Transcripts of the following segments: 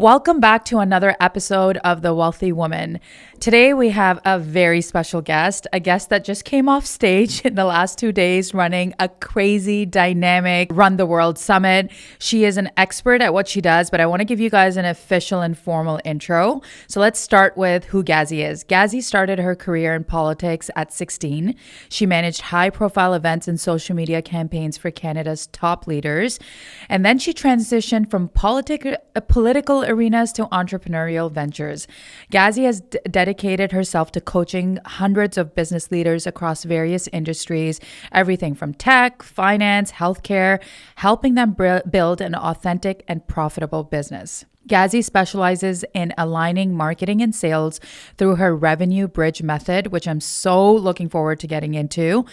Welcome back to another episode of The Wellthy Woman. Today we have a very special guest, a guest that just came off stage in the last 2 days running a crazy, dynamic Run the World Summit. She is an expert at what she does, but I want to give you guys an official and formal intro. So let's start with who Gazzy is. Gazzy started her career in politics at 16. She managed high-profile events and social media campaigns for Canada's top leaders. And then she transitioned from political arenas to entrepreneurial ventures. Gazzy has dedicated herself to coaching hundreds of business leaders across various industries, everything from tech, finance, healthcare, helping them build an authentic and profitable business. Gazzy specializes in aligning marketing and sales through her revenue bridge method, which I'm so looking forward to getting into.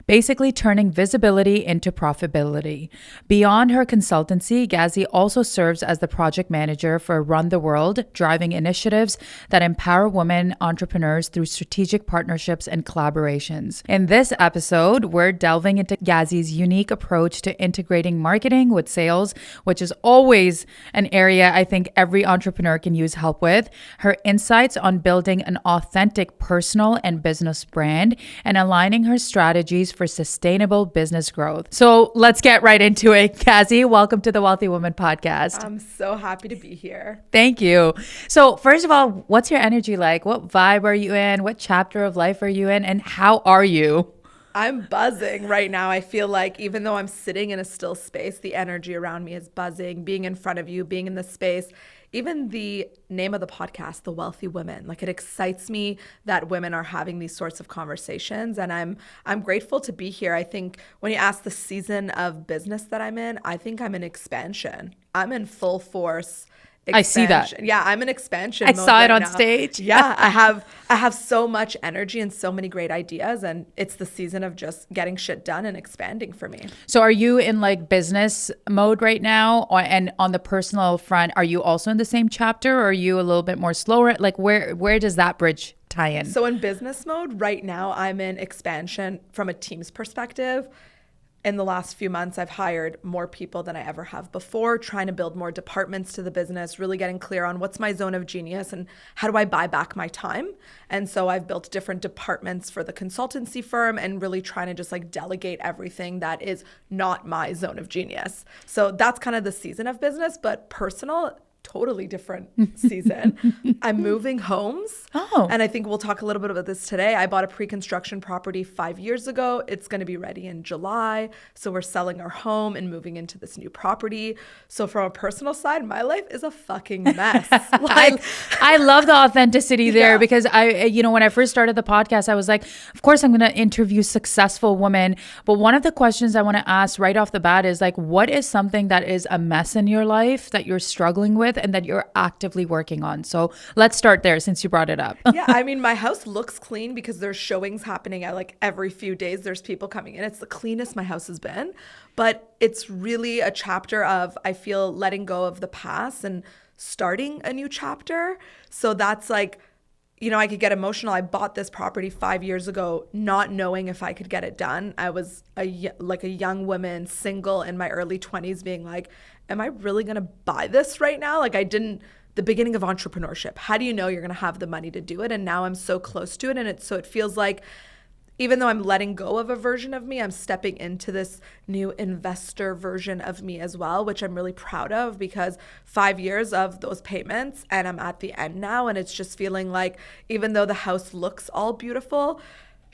Basically turning visibility into profitability. Beyond her consultancy, Gazzy also serves as the project manager for Run the World, driving initiatives that empower women entrepreneurs through strategic partnerships and collaborations. In this episode, we're delving into Gazzy's unique approach to integrating marketing with sales, which is always an area I think every entrepreneur can use help with, her insights on building an authentic personal and business brand, and aligning her strategies for sustainable business growth. So let's get right into it. Gazzy, welcome to the Wellthy Woman Podcast. I'm so happy to be here. Thank you. So first of all, what's your energy like? What vibe are you in? What chapter of life are you in? And how are you? I'm buzzing right now. I feel like even though I'm sitting in a still space, the energy around me is buzzing, being in front of you, being in the space. Even the name of the podcast, The Wellthy Woman, like it excites me that women are having these sorts of conversations, and I'm grateful to be here. I think when you ask the season of business that I'm in, I think I'm in expansion. I'm in full force expansion. I see that. Yeah, I'm in expansion. I saw it on stage. Yeah, I have so much energy and so many great ideas, and it's the season of just getting shit done and expanding for me. So are you in like business mode right now? And on the personal front, are you also in the same chapter, or are you a little bit more slower? Like where does that bridge tie in? So in business mode right now, I'm in expansion from a team's perspective. In the last few months, I've hired more people than I ever have before, trying to build more departments to the business, really getting clear on what's my zone of genius and how do I buy back my time. And so I've built different departments for the consultancy firm and really trying to just like delegate everything that is not my zone of genius. So that's kind of the season of business, but personal, totally different season. I'm moving homes. Oh. And I think we'll talk a little bit about this today. I bought a pre-construction property 5 years ago. It's going to be ready in July. So we're selling our home and moving into this new property. So from a personal side, my life is a fucking mess. I love the authenticity there because when I first started the podcast, I was like, of course I'm going to interview successful women. But one of the questions I want to ask right off the bat is like, what is something that is a mess in your life that you're struggling with and that you're actively working on? So let's start there since you brought it up. Yeah, I mean, my house looks clean because there's showings happening at like every few days. There's people coming in. It's the cleanest my house has been, but it's really a chapter of, I feel, letting go of the past and starting a new chapter. So that's like, I could get emotional. I bought this property 5 years ago, not knowing if I could get it done. I was a young woman, single in my early 20s, being like, am I really going to buy this right now? Like the beginning of entrepreneurship. How do you know you're going to have the money to do it? And now I'm so close to it. And it feels like, even though I'm letting go of a version of me, I'm stepping into this new investor version of me as well, which I'm really proud of because 5 years of those payments and I'm at the end now. And it's just feeling like, even though the house looks all beautiful,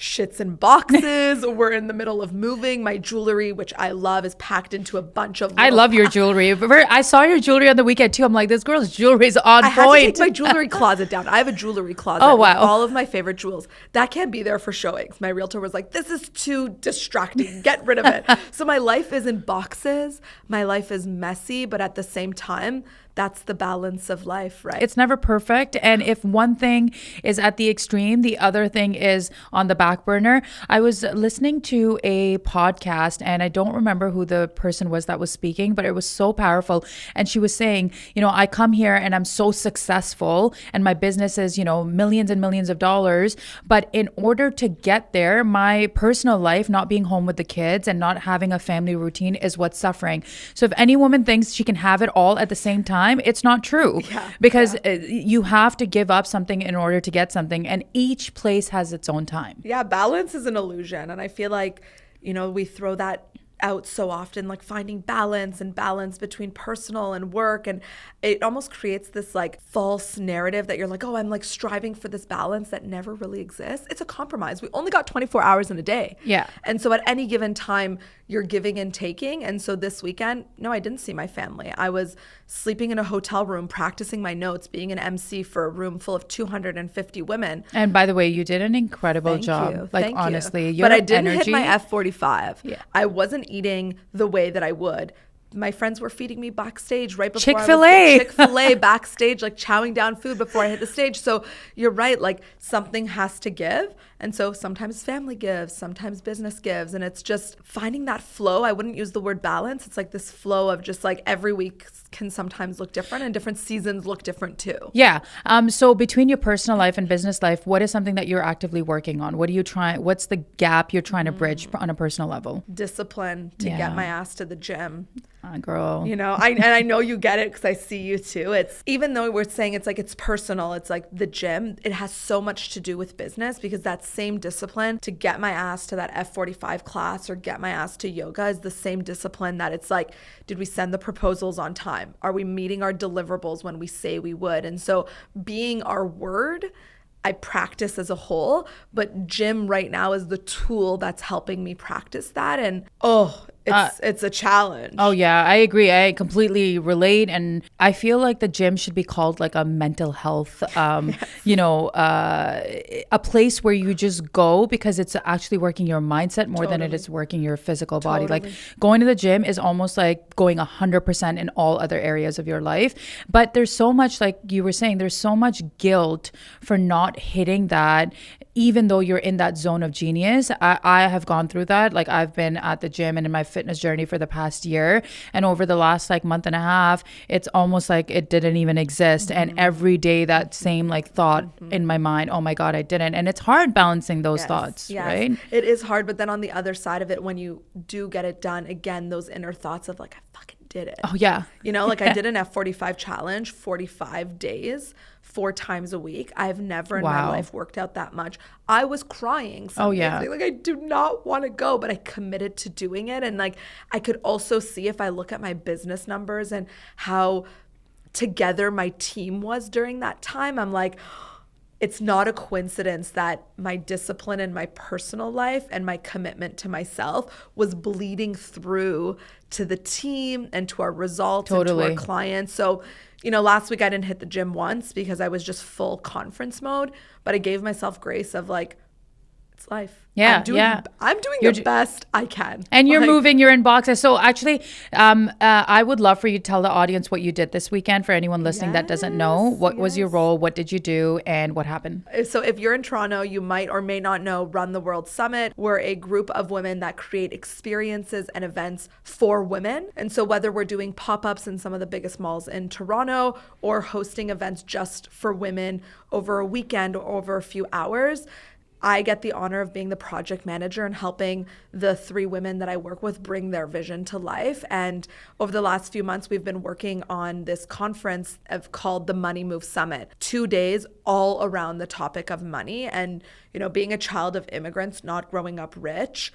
shit's in boxes. We're in the middle of moving. My jewelry, which I love, is packed into a bunch of I love your jewelry. I saw your jewelry on the weekend too. I'm like, this girl's jewelry is on point. I had to take my jewelry closet down. I have a jewelry closet with all of my favorite jewels. That can't be there for showings. My realtor was like, this is too distracting. Get rid of it. So my life is in boxes. My life is messy, but at the same time, that's the balance of life, right? It's never perfect. And if one thing is at the extreme, the other thing is on the back burner. I was listening to a podcast and I don't remember who the person was that was speaking, but it was so powerful. And she was saying, I come here and I'm so successful and my business is, millions and millions of dollars. But in order to get there, my personal life, not being home with the kids and not having a family routine is what's suffering. So if any woman thinks she can have it all at the same time, time, it's not true. Because you have to give up something in order to get something, and each place has its own time. Yeah, balance is an illusion. And I feel like, you know, we throw that out so often, like finding balance and balance between personal and work. And it almost creates this like false narrative that you're like, oh, I'm like striving for this balance that never really exists. It's a compromise. We only got 24 hours in a day. Yeah. And so at any given time, you're giving and taking. And so this weekend, no, I didn't see my family. I was sleeping in a hotel room, practicing my notes, being an MC for a room full of 250 women. And by the way, you did an incredible job. You. Like, Thank honestly, you. your But I didn't energy, hit my F45. Yeah. I wasn't eating the way that I would. My friends were feeding me backstage right before Chick-fil-A. Chick-fil-A backstage, like chowing down food before I hit the stage. So you're right, like something has to give. And so sometimes family gives, sometimes business gives. And it's just finding that flow. I wouldn't use the word balance. It's like this flow of just like every week can sometimes look different and different seasons look different too. Yeah. So between your personal life and business life, what is something that you're actively working on? What's the gap you're trying to bridge on a personal level? Discipline to get my ass to the gym. Girl. You know, and I know you get it because I see you too. It's, even though we're saying it's like it's personal, it's like the gym, it has so much to do with business, because that same discipline to get my ass to that F45 class or get my ass to yoga is the same discipline that it's like, did we send the proposals on time? Are we meeting our deliverables when we say we would? And so being our word, I practice as a whole, but gym right now is the tool that's helping me practice that. And it's a challenge. Oh yeah, I agree. I completely relate. And I feel like the gym should be called like a mental health, a place where you just go because it's actually working your mindset more than it is working your physical body. Like going to the gym is almost like going 100% in all other areas of your life. But there's so much, like you were saying, there's so much guilt for not hitting that, even though you're in that zone of genius. I have gone through that. Like I've been at the gym and in my fitness journey for the past year, and over the last like month and a half, it's almost like it didn't even exist. And every day that same like thought in my mind, oh my God, I didn't. And it's hard balancing those thoughts, right? It is hard. But then on the other side of it, when you do get it done, again, those inner thoughts of like, I fucking did it. Oh yeah. You know, like I did an F45 challenge, 45 days, 4 times a week. I've never in my life worked out that much. I was crying. Oh yeah. Like I do not want to go, but I committed to doing it. And like, I could also see, if I look at my business numbers and how together my team was during that time, I'm like, it's not a coincidence that my discipline in my personal life and my commitment to myself was bleeding through to the team and to our results and to our clients. So, you know, last week I didn't hit the gym once because I was just full conference mode, but I gave myself grace of like, it's life. Yeah, I'm doing the best I can. And you're moving, you're in boxes. So actually, I would love for you to tell the audience what you did this weekend for anyone listening that doesn't know. What was your role? What did you do? And what happened? So if you're in Toronto, you might or may not know Run the World Summit. We're a group of women that create experiences and events for women. And so whether we're doing pop-ups in some of the biggest malls in Toronto or hosting events just for women over a weekend or over a few hours, I get the honor of being the project manager and helping the 3 women that I work with bring their vision to life. And over the last few months, we've been working on this conference called the Money Move Summit. 2 days all around the topic of money. And, you know, being a child of immigrants, not growing up rich,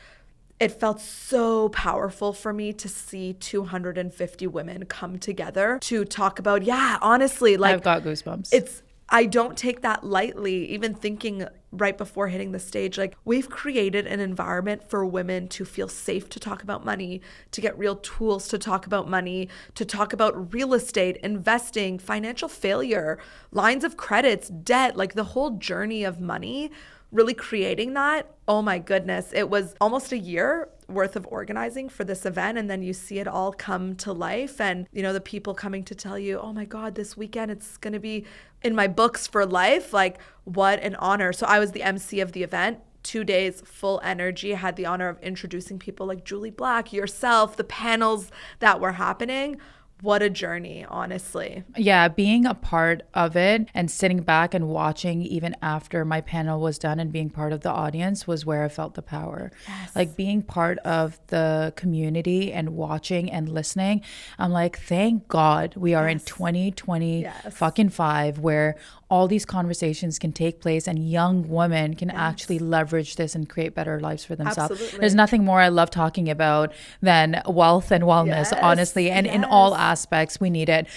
it felt so powerful for me to see 250 women come together to talk about, honestly, like, I've got goosebumps. I don't take that lightly, even thinking right before hitting the stage, like we've created an environment for women to feel safe to talk about money, to get real tools to talk about money, to talk about real estate, investing, financial failure, lines of credits, debt, like the whole journey of money, really creating that. Oh my goodness. It was almost a year worth of organizing for this event, and then you see it all come to life, and you know, the people coming to tell you, oh my God, this weekend it's going to be in my books for life. Like, what an honor. So I was the MC of the event. 2 days, full energy. I had the honor of introducing people like Julie Black, yourself, the panels that were happening. what a journey, honestly. Yeah, being a part of it and sitting back and watching even after my panel was done and being part of the audience was where I felt the power. Yes. Like being part of the community and watching and listening. I'm like, thank God we are in 2020 fucking 5 where all these conversations can take place and young women can actually leverage this and create better lives for themselves. Absolutely. There's nothing more I love talking about than wealth and wellness, honestly, and in all aspects we need it.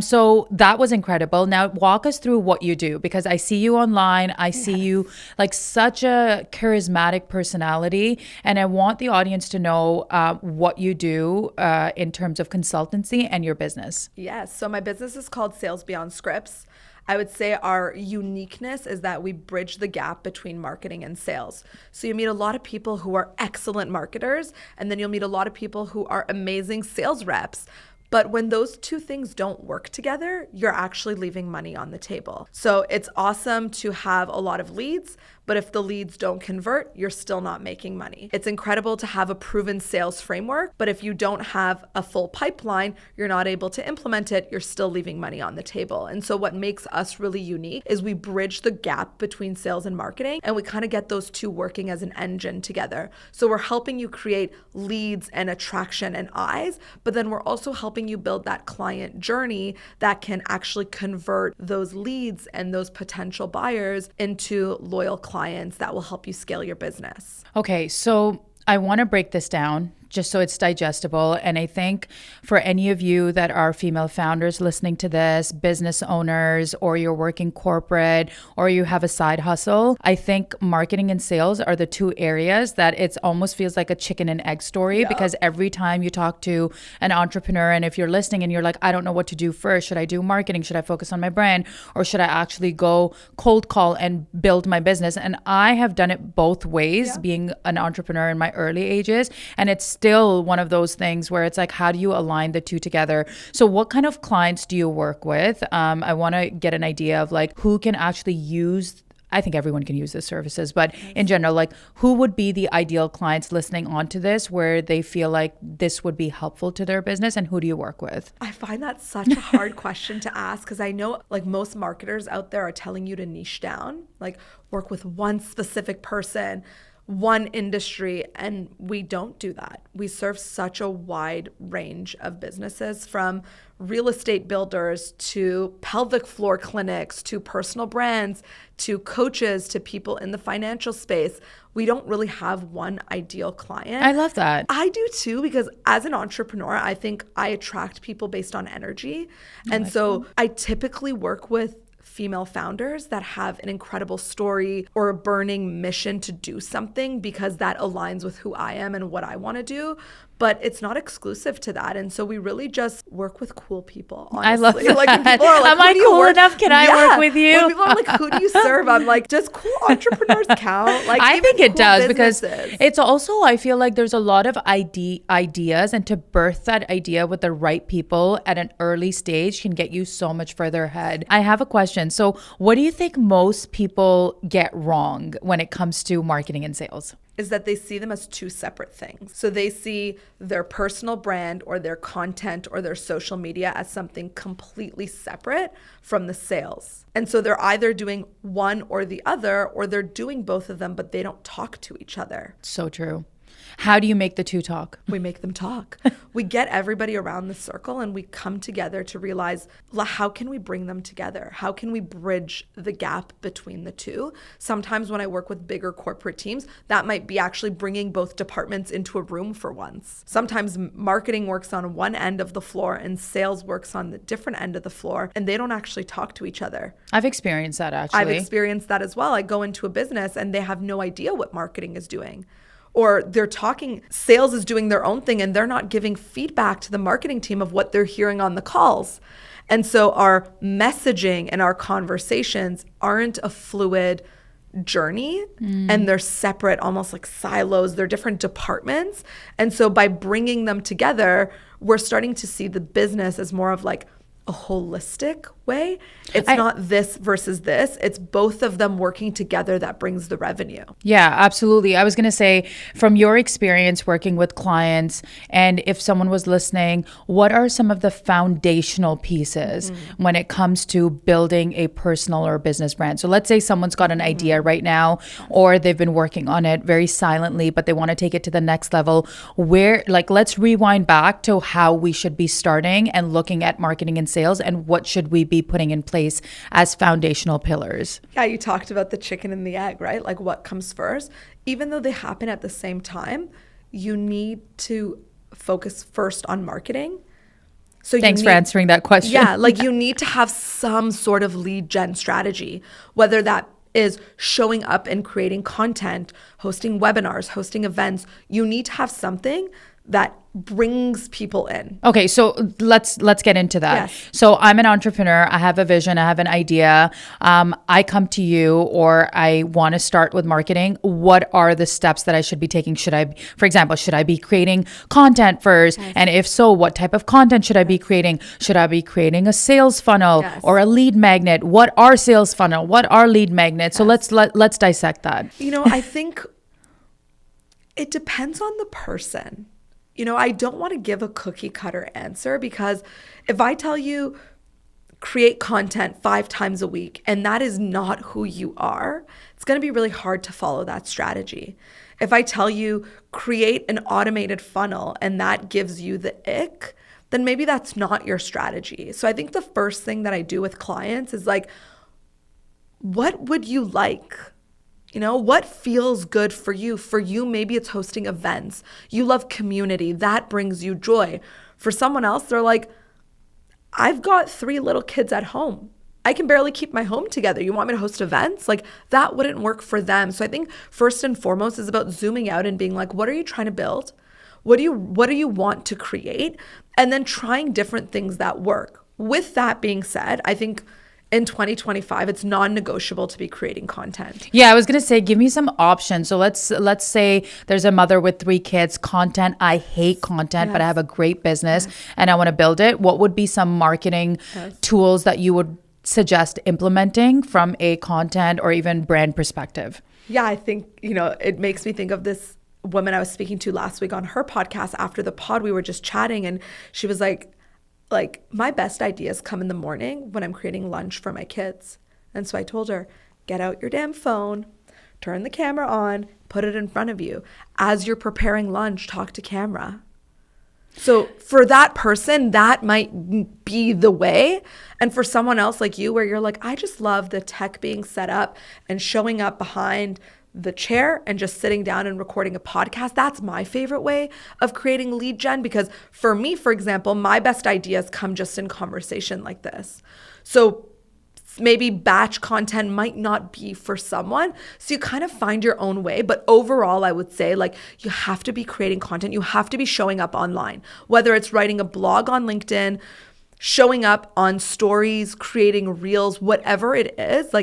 So that was incredible. Now walk us through what you do, because I see you online. I see you like such a charismatic personality, and I want the audience to know what you do in terms of consultancy and your business. Yes. So my business is called Sales Beyond Scripts. I would say our uniqueness is that we bridge the gap between marketing and sales. So you meet a lot of people who are excellent marketers, and then you'll meet a lot of people who are amazing sales reps. But when those two things don't work together, you're actually leaving money on the table. So it's awesome to have a lot of leads, but if the leads don't convert, you're still not making money. It's incredible to have a proven sales framework, but if you don't have a full pipeline, you're not able to implement it, you're still leaving money on the table. And so what makes us really unique is we bridge the gap between sales and marketing, and we kind of get those two working as an engine together. So we're helping you create leads and attraction and eyes, but then we're also helping you build that client journey that can actually convert those leads and those potential buyers into loyal clients that will help you scale your business. Okay, so I want to break this down just so it's digestible. And I think for any of you that are female founders listening to this, business owners, or you're working corporate, or you have a side hustle, I think marketing and sales are the two areas that it almost feels like a chicken and egg story, because every time you talk to an entrepreneur, and if you're listening and you're like, I don't know what to do first, should I do marketing? Should I focus on my brand? Or should I actually go cold call and build my business? And I have done it both ways, being an entrepreneur in my early ages. And it's still one of those things where it's like, how do you align the two together? So what kind of clients do you work with? I want to get an idea of like who can actually use, I think everyone can use the services, but in general, like who would be the ideal clients listening onto this where they feel like this would be helpful to their business, and who do you work with? I find that such a hard question to ask, because I know like most marketers out there are telling you to niche down, like work with one specific person, one industry, and we don't do that. We serve such a wide range of businesses, from real estate builders to pelvic floor clinics to personal brands to coaches to people in the financial space. We don't really have one ideal client. I love that. I do too, because as an entrepreneur, I think I attract people based on energy. And so I typically work with female founders that have an incredible story or a burning mission to do something, because that aligns with who I am and what I want to do. But it's not exclusive to that. And so we really just work with cool people, honestly. I love that. Like, when people are like, am I cool enough? Can I work with you? When people are like, who do you serve? I'm like, does cool entrepreneurs count? Like, I think it cool does, businesses. because it's also, I feel like there's a lot of ideas, and to birth that idea with the right people at an early stage can get you so much further ahead. I have a question. So what do you think most people get wrong when it comes to marketing and sales? Is that they see them as two separate things. So they see their personal brand or their content or their social media as something completely separate from the sales. And so they're either doing one or the other, or they're doing both of them, but they don't talk to each other. So true. How do you make the two talk? We make them talk. We get everybody around the circle and we come together to realize, how can we bring them together? How can we bridge the gap between the two? Sometimes when I work with bigger corporate teams, that might be actually bringing both departments into a room for once. Sometimes marketing works on one end of the floor and sales works on the different end of the floor, and they don't actually talk to each other. I've experienced that, actually. I've experienced that as well. I go into a business and they have no idea what marketing is doing. Or they're talking, sales is doing their own thing and they're not giving feedback to the marketing team of what they're hearing on the calls. And so our messaging and our conversations aren't a fluid journey, and they're separate, almost like silos. They're different departments. And so by bringing them together, we're starting to see the business as more of like a holistic way. It's not this versus this. It's both of them working together that brings the revenue. Yeah, absolutely. I was going to say, from your experience working with clients, and if someone was listening, what are some of the foundational pieces when it comes to building a personal or business brand? So let's say someone's got an idea right now, or they've been working on it very silently, but they want to take it to the next level. Where, like, let's rewind back to how we should be starting and looking at marketing and sales, and what should we be putting in place as foundational pillars. Yeah, you talked about the chicken and the egg, right? Like what comes first. Even though they happen at the same time, you need to focus first on marketing. So thanks for answering that question. Yeah, like you need to have some sort of lead gen strategy, whether that is showing up and creating content, hosting webinars, hosting events. You need to have something that brings people in. Okay, so let's get into that. Yes. So I'm an entrepreneur. I have a vision. I have an idea. I come to you, or I want to start with marketing. What are the steps that I should be taking? For example, should I be creating content first? Yes. And if so, what type of content should I be creating? Should I be creating a sales funnel or a lead magnet? What are sales funnel? What are lead magnets? So let's dissect that. I think it depends on the person. I don't want to give a cookie cutter answer, because if I tell you create content 5 times a week and that is not who you are, it's going to be really hard to follow that strategy. If I tell you create an automated funnel and that gives you the ick, then maybe that's not your strategy. So I think the first thing that I do with clients is like, what would you like? What feels good for you? For you, maybe it's hosting events. You love community. That brings you joy. For someone else, they're like, I've got 3 little kids at home. I can barely keep my home together. You want me to host events? Like, that wouldn't work for them. So I think first and foremost is about zooming out and being like, what are you trying to build? What do you want to create? And then trying different things that work. With that being said, I think in 2025, it's non-negotiable to be creating content. Yeah, I was going to say, give me some options. So let's say there's a mother with 3 kids. Content, I hate content, but I have a great business and I want to build it. What would be some marketing tools that you would suggest implementing from a content or even brand perspective? Yeah, I think, it makes me think of this woman I was speaking to last week on her podcast. After the pod, we were just chatting and she was like, my best ideas come in the morning when I'm creating lunch for my kids. And so I told her, get out your damn phone, turn the camera on, put it in front of you. As you're preparing lunch, talk to camera. So for that person, that might be the way. And for someone else like you, where you're like, I just love the tech being set up and showing up behind the chair and just sitting down and recording a podcast. That's my favorite way of creating lead gen, because for me, for example, my best ideas come just in conversation like this. So maybe batch content might not be for someone. So you kind of find your own way. But overall, I would say you have to be creating content. You have to be showing up online, whether it's writing a blog on LinkedIn, showing up on stories, creating reels, whatever it is.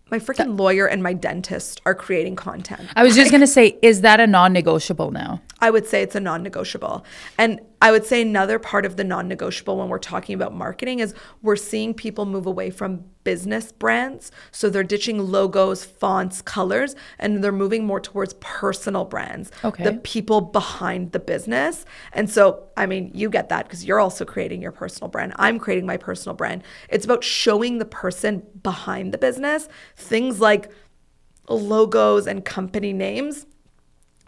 My freaking lawyer and my dentist are creating content. I was just going to say, is that a non-negotiable now? I would say it's a non-negotiable. And I would say another part of the non-negotiable when we're talking about marketing is we're seeing people move away from business brands. So they're ditching logos, fonts, colors, and they're moving more towards personal brands. Okay. The people behind the business. And so, you get that because you're also creating your personal brand. I'm creating my personal brand. It's about showing the person behind the business. Things like logos and company names,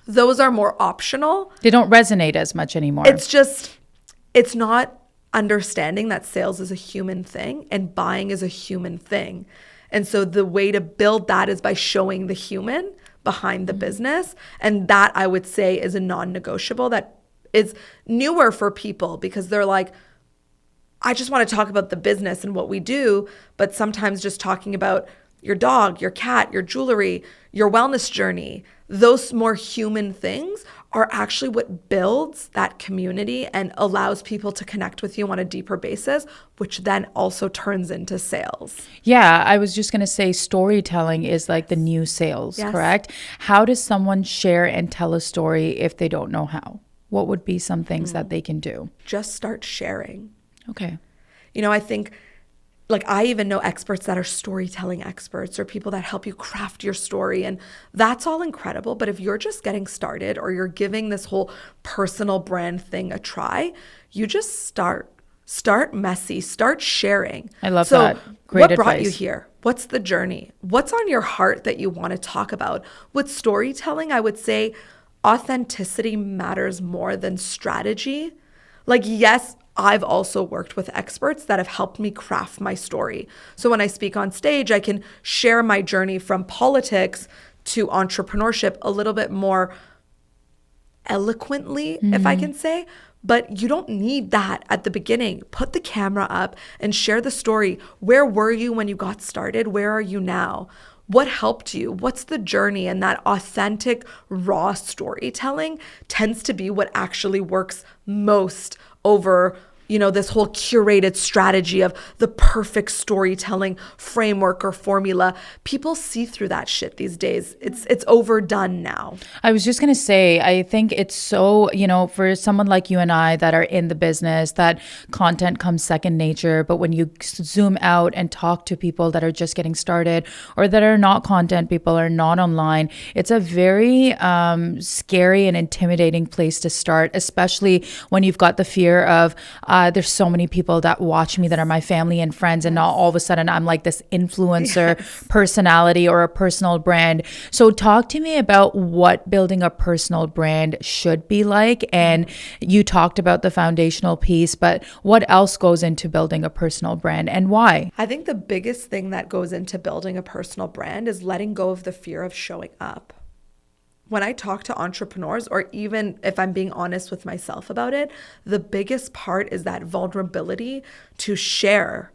those are more optional. They don't resonate as much anymore. It's not understanding that sales is a human thing and buying is a human thing. And so the way to build that is by showing the human behind the business. And that, I would say, is a non-negotiable that is newer for people, because they're like, I just want to talk about the business and what we do, but sometimes just talking about your dog, your cat, your jewelry, your wellness journey, those more human things are actually what builds that community and allows people to connect with you on a deeper basis, which then also turns into sales. Yeah, I was just going to say storytelling is like the new sales, correct? How does someone share and tell a story if they don't know how? What would be some things that they can do? Just start sharing. Okay. I think like I even know experts that are storytelling experts or people that help you craft your story. And that's all incredible. But if you're just getting started or you're giving this whole personal brand thing a try, you just start messy, start sharing. I love that. Great what advice. Brought you here? What's the journey? What's on your heart that you want to talk about? With storytelling, I would say authenticity matters more than strategy. Like, yes, I've also worked with experts that have helped me craft my story. So when I speak on stage, I can share my journey from politics to entrepreneurship a little bit more eloquently, if I can say. But you don't need that at the beginning. Put the camera up and share the story. Where were you when you got started? Where are you now? What helped you? What's the journey? And that authentic, raw storytelling tends to be what actually works most over, you know, this whole curated strategy of the perfect storytelling framework or formula. People see through that shit these days. It's overdone now. I was just going to say, I think it's so, you know, for someone like you and I that are in the business, that content comes second nature. But when you zoom out and talk to people that are just getting started or that are not content people or not online, it's a very scary and intimidating place to start, especially when you've got the fear of, there's so many people that watch me that are my family and friends, and now all of a sudden I'm like this influencer personality or a personal brand. So talk to me about what building a personal brand should be like. And you talked about the foundational piece, but what else goes into building a personal brand and why? I think the biggest thing that goes into building a personal brand is letting go of the fear of showing up. When I talk to entrepreneurs, or even if I'm being honest with myself about it, the biggest part is that vulnerability to share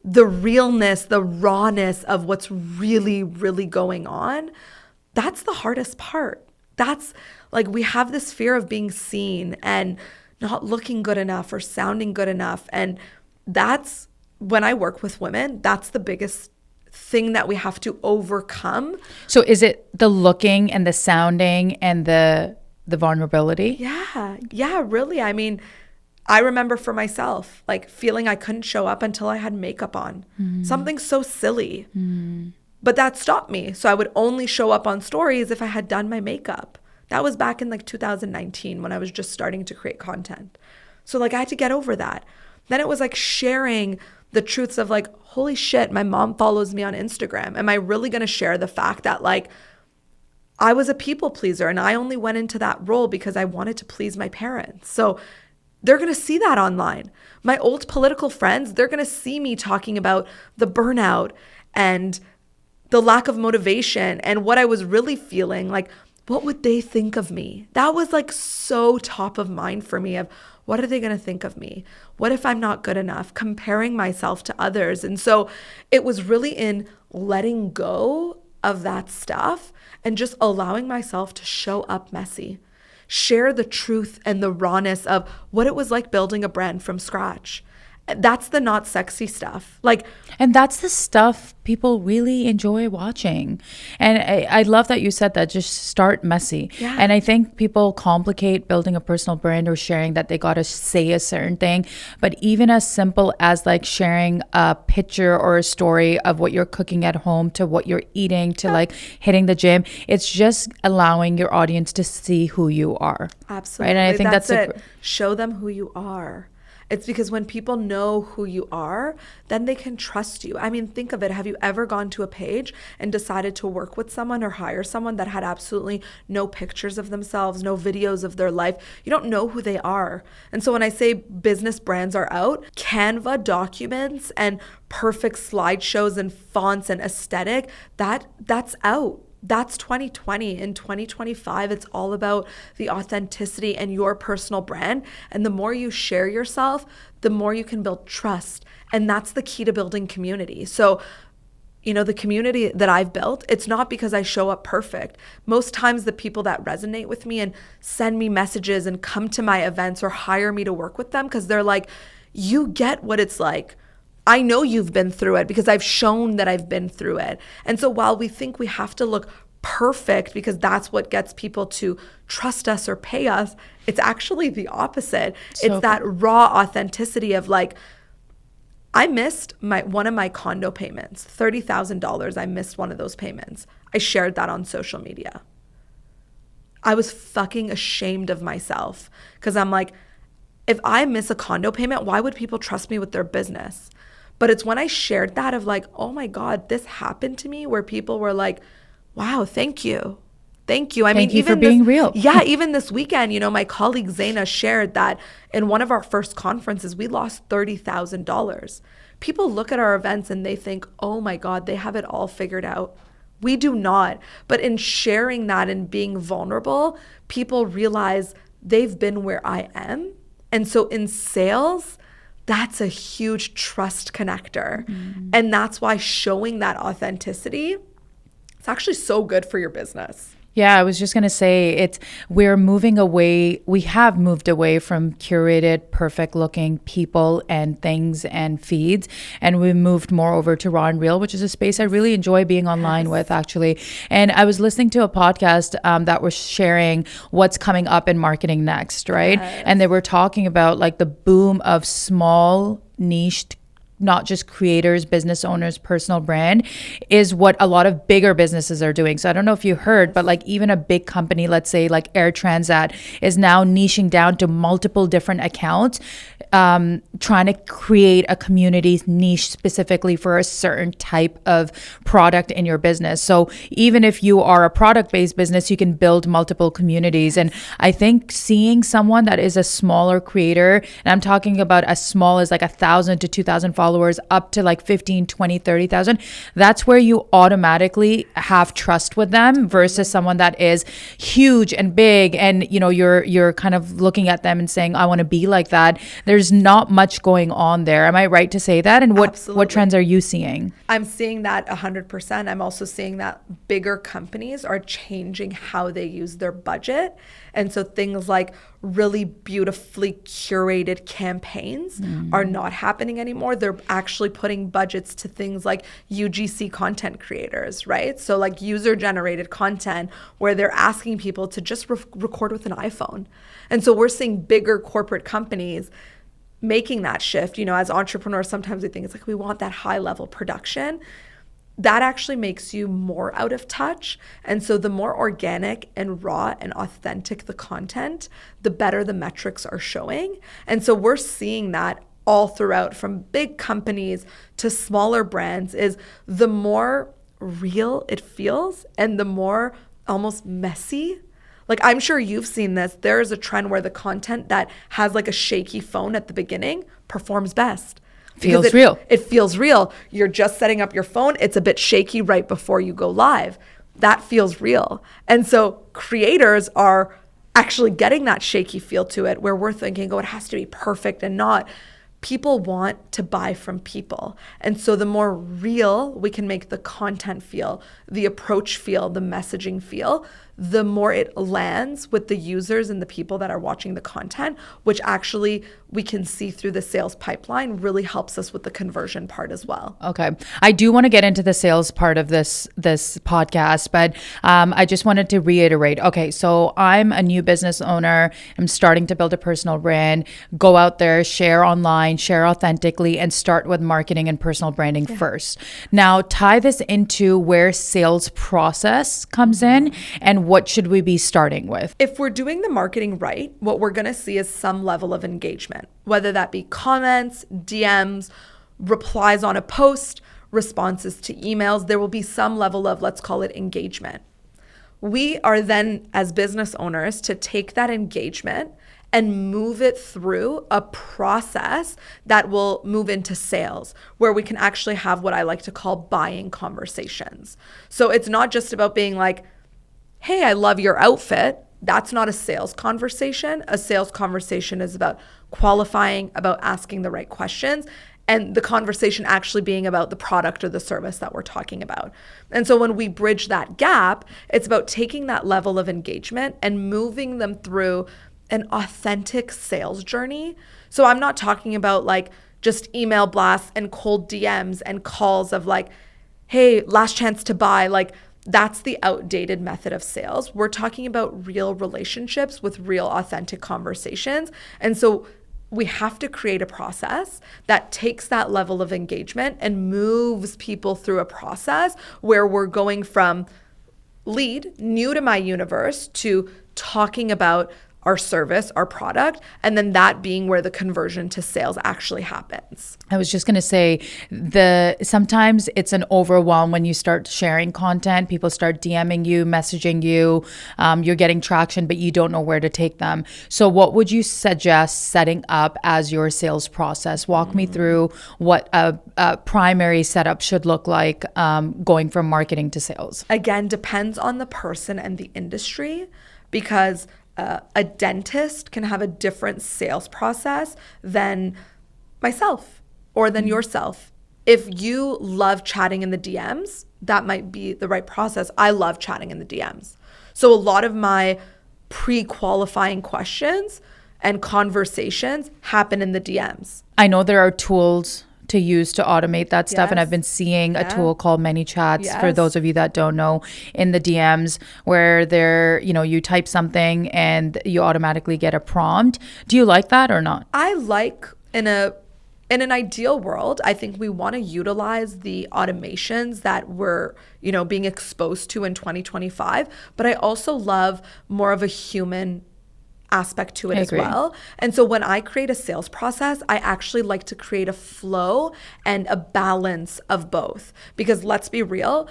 the realness, the rawness of what's really, really going on. That's the hardest part. That's like, we have this fear of being seen and not looking good enough or sounding good enough. And that's when I work with women, that's the biggest thing that we have to overcome. So is it the looking and the sounding and the vulnerability? Yeah, really. I mean, I remember for myself, like feeling I couldn't show up until I had makeup on. Something so silly. But that stopped me. So I would only show up on stories if I had done my makeup. That was back in like 2019 when I was just starting to create content. So like I had to get over that. Then it was like sharing the truths of like, holy shit, my mom follows me on Instagram. Am I really going to share the fact that like I was a people pleaser and I only went into that role because I wanted to please my parents? So they're going to see that online. My old political friends, they're going to see me talking about the burnout and the lack of motivation and what I was really feeling. Like, what would they think of me? That was like so top of mind for me of, what are they going to think of me? What if I'm not good enough? Comparing myself to others. And so it was really in letting go of that stuff and just allowing myself to show up messy, share the truth and the rawness of what it was like building a brand from scratch. That's the not sexy stuff. And that's the stuff people really enjoy watching. And I love that you said that, just start messy. Yeah. And I think people complicate building a personal brand or sharing that they got to say a certain thing. But even as simple as like sharing a picture or a story of what you're cooking at home to what you're eating to like hitting the gym, it's just allowing your audience to see who you are. Absolutely. Right? And I think that's it. Show them who you are. It's because when people know who you are, then they can trust you. I mean, think of it. Have you ever gone to a page and decided to work with someone or hire someone that had absolutely no pictures of themselves, no videos of their life? You don't know who they are. And so when I say business brands are out, Canva documents and perfect slideshows and fonts and aesthetic, that's out. That's 2020. In 2025, it's all about the authenticity and your personal brand. And the more you share yourself, the more you can build trust. And that's the key to building community. So, you know, the community that I've built, it's not because I show up perfect. Most times the people that resonate with me and send me messages and come to my events or hire me to work with them, because they're like, you get what it's like. I know you've been through it because I've shown that I've been through it. And so while we think we have to look perfect because that's what gets people to trust us or pay us, it's actually the opposite. It's that raw authenticity of like, I missed one of my condo payments, $30,000. I missed one of those payments. I shared that on social media. I was fucking ashamed of myself because I'm like, if I miss a condo payment, why would people trust me with their business? But it's when I shared that of like, oh my God, this happened to me, where people were like, wow, thank you. Thank you. Thank you for being real. Yeah, even this weekend, my colleague Zaina shared that in one of our first conferences, we lost $30,000. People look at our events and they think, oh my God, they have it all figured out. We do not. But in sharing that and being vulnerable, people realize they've been where I am. And so in sales, that's a huge trust connector. And that's why showing that authenticity, it's actually so good for your business. Yeah, I was just going to say we have moved away from curated, perfect looking people and things and feeds. And we moved more over to raw and real, which is a space I really enjoy being online with, actually. And I was listening to a podcast that was sharing what's coming up in marketing next, right? Yes. And they were talking about like the boom of small niched, not just creators, business owners, personal brand, is what a lot of bigger businesses are doing. So I don't know if you heard, but like even a big company, let's say like Air Transat, is now niching down to multiple different accounts, trying to create a community niche specifically for a certain type of product in your business. So even if you are a product-based business, you can build multiple communities. And I think seeing someone that is a smaller creator, and I'm talking about as small as like 1,000 to 2,000 followers up to like 15, 20, 30,000, that's where you automatically have trust with them versus someone that is huge and big. And, you're kind of looking at them and saying, I want to be like that. There's not much going on there. Am I right to say that? And what trends are you seeing? I'm seeing that 100%. I'm also seeing that bigger companies are changing how they use their budget. And so things like really beautifully curated campaigns are not happening anymore. They're actually putting budgets to things like UGC content creators, right? So like user generated content where they're asking people to just record with an iPhone. And so we're seeing bigger corporate companies making that shift. As entrepreneurs, sometimes we think it's like we want that high level production. That actually makes you more out of touch. And so the more organic and raw and authentic the content, the better the metrics are showing. And so we're seeing that all throughout, from big companies to smaller brands, is the more real it feels and the more almost messy. Like, I'm sure you've seen this. There is a trend where the content that has like a shaky phone at the beginning performs best. Feels real. It feels real. You're just setting up your phone. It's a bit shaky right before you go live. That feels real. And so creators are actually getting that shaky feel to it, where we're thinking, it has to be perfect, and not. People want to buy from people. And so the more real we can make the content feel, the approach feel, the messaging feel, the more it lands with the users and the people that are watching the content, which actually we can see through the sales pipeline really helps us with the conversion part as well. Okay. I do want to get into the sales part of this podcast, but I just wanted to reiterate. Okay, so I'm a new business owner. I'm starting to build a personal brand. Go out there, share online, share authentically, and start with marketing and personal branding first. Now, tie this into where sales process comes in and what should we be starting with? If we're doing the marketing right, what we're going to see is some level of engagement, whether that be comments, DMs, replies on a post, responses to emails. There will be some level of, let's call it, engagement. We are then, as business owners, to take that engagement and move it through a process that will move into sales, where we can actually have what I like to call buying conversations. So it's not just about being like, hey, I love your outfit. That's not a sales conversation. A sales conversation is about qualifying, about asking the right questions, and the conversation actually being about the product or the service that we're talking about. And so when we bridge that gap, it's about taking that level of engagement and moving them through an authentic sales journey. So I'm not talking about like just email blasts and cold DMs and calls of like, hey, last chance to buy. Like, that's the outdated method of sales. We're talking about real relationships with real authentic conversations. And so we have to create a process that takes that level of engagement and moves people through a process where we're going from lead, new to my universe, to talking about our service, our product, and then that being where the conversion to sales actually happens. I was just going to say sometimes it's an overwhelm when you start sharing content. People start DMing you, messaging you, you're getting traction, but you don't know where to take them. So what would you suggest setting up as your sales process? Walk me through what a primary setup should look like going from marketing to sales. Again, depends on the person and the industry, because a dentist can have a different sales process than myself or than yourself. If you love chatting in the DMs, that might be the right process. I love chatting in the DMs. So a lot of my pre-qualifying questions and conversations happen in the DMs. I know there are tools to use to automate that stuff. And I've been seeing a tool called ManyChats, for those of you that don't know, in the DMs, where you type something and you automatically get a prompt. Do you like that or not? I like, in an ideal world, I think we want to utilize the automations that we're, being exposed to in 2025. But I also love more of a human aspect to it as well. And so when I create a sales process, I actually like to create a flow and a balance of both, because let's be real,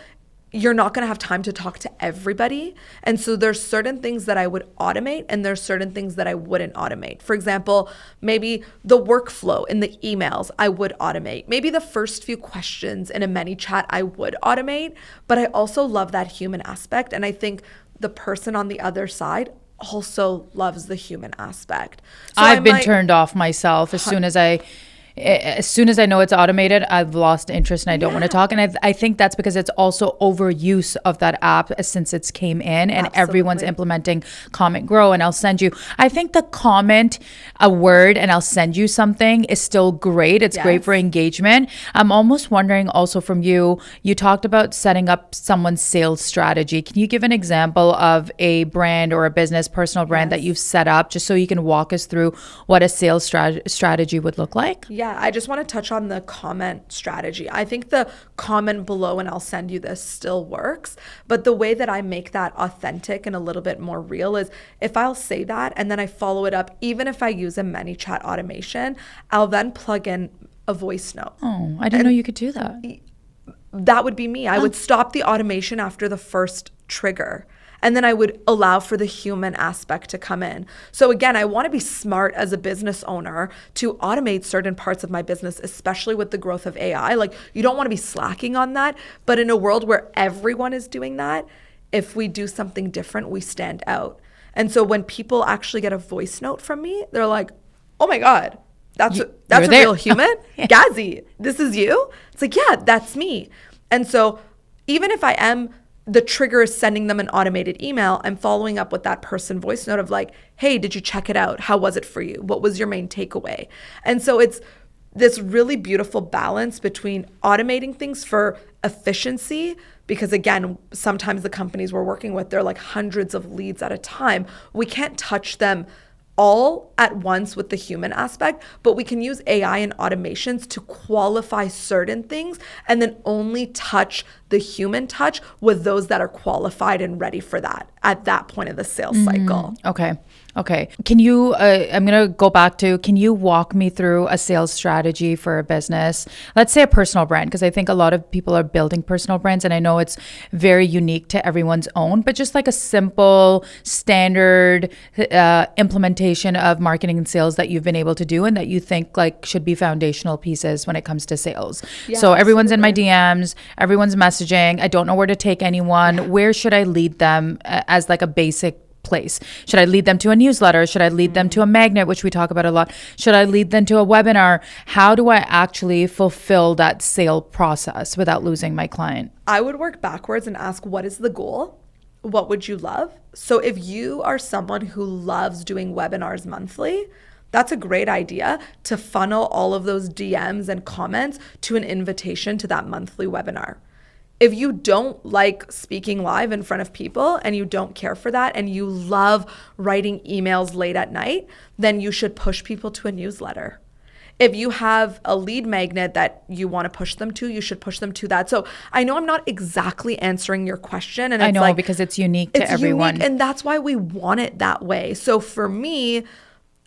you're not going to have time to talk to everybody. And so there's certain things that I would automate and there's certain things that I wouldn't automate. For example, maybe the workflow in the emails I would automate. Maybe the first few questions in a ManyChat I would automate, but I also love that human aspect. And I think the person on the other side also loves the human aspect. So I've been turned off myself as soon as I know it's automated. I've lost interest and I don't want to talk. And I think that's because it's also overuse of that app since it's came in, and everyone's implementing comment grow. And I'll send you, I think the comment a word and I'll send you something is still great. It's great for engagement. I'm almost wondering also from you talked about setting up someone's sales strategy. Can you give an example of a brand or a business, personal brand that you've set up, just so you can walk us through what a sales strategy would look like? Yeah, I just want to touch on the comment strategy. I think the comment below, and I'll send you this, still works. But the way that I make that authentic and a little bit more real is if I'll say that and then I follow it up, even if I use a ManyChat automation, I'll then plug in a voice note. Oh, I didn't know you could do that. That would be me. I would stop the automation after the first trigger. And then I would allow for the human aspect to come in. So again, I want to be smart as a business owner to automate certain parts of my business, especially with the growth of AI. Like, you don't want to be slacking on that. But in a world where everyone is doing that, if we do something different, we stand out. And so when people actually get a voice note from me, they're like, oh my God, that's a real human? Gazzy, this is you? It's like, yeah, that's me. And so even if the trigger is sending them an automated email, I'm following up with that person voice note of like, hey, did you check it out? How was it for you? What was your main takeaway? And so it's this really beautiful balance between automating things for efficiency, because again, sometimes the companies we're working with, they're like hundreds of leads at a time. We can't touch them all at once with the human aspect, but we can use AI and automations to qualify certain things and then only touch the human touch with those that are qualified and ready for that at that point of the sales cycle. Okay. Can you, I'm going to go back to, can you walk me through a sales strategy for a business? Let's say a personal brand, because I think a lot of people are building personal brands and I know it's very unique to everyone's own, but just like a simple standard implementation of marketing and sales that you've been able to do and that you think like should be foundational pieces when it comes to sales. Yeah, so everyone's in my DMs, everyone's messaging. I don't know where to take anyone. Yeah. Where should I lead them as like a basic place? Should I lead them to a newsletter? Should I lead them to a magnet, which we talk about a lot? Should I lead them to a webinar? How do I actually fulfill that sale process without losing my client? I would work backwards and ask, what is the goal? What would you love? So if you are someone who loves doing webinars monthly, that's a great idea to funnel all of those DMs and comments to an invitation to that monthly webinar. If you don't like speaking live in front of people and you don't care for that and you love writing emails late at night, then you should push people to a newsletter. If you have a lead magnet that you want to push them to, you should push them to that. So I know I'm not exactly answering your question. And I know, because it's unique to everyone. Unique, and that's why we want it that way. So for me,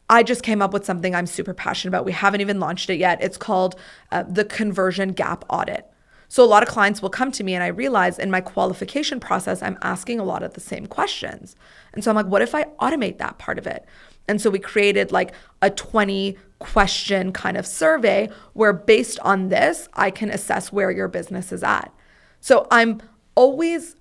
I just came up with something I'm super passionate about. We haven't even launched it yet. It's called the conversion gap audit. So a lot of clients will come to me and I realize in my qualification process, I'm asking a lot of the same questions. And so I'm like, what if I automate that part of it? And so we created like a 20 question kind of survey where based on this, I can assess where your business is at. So I'm always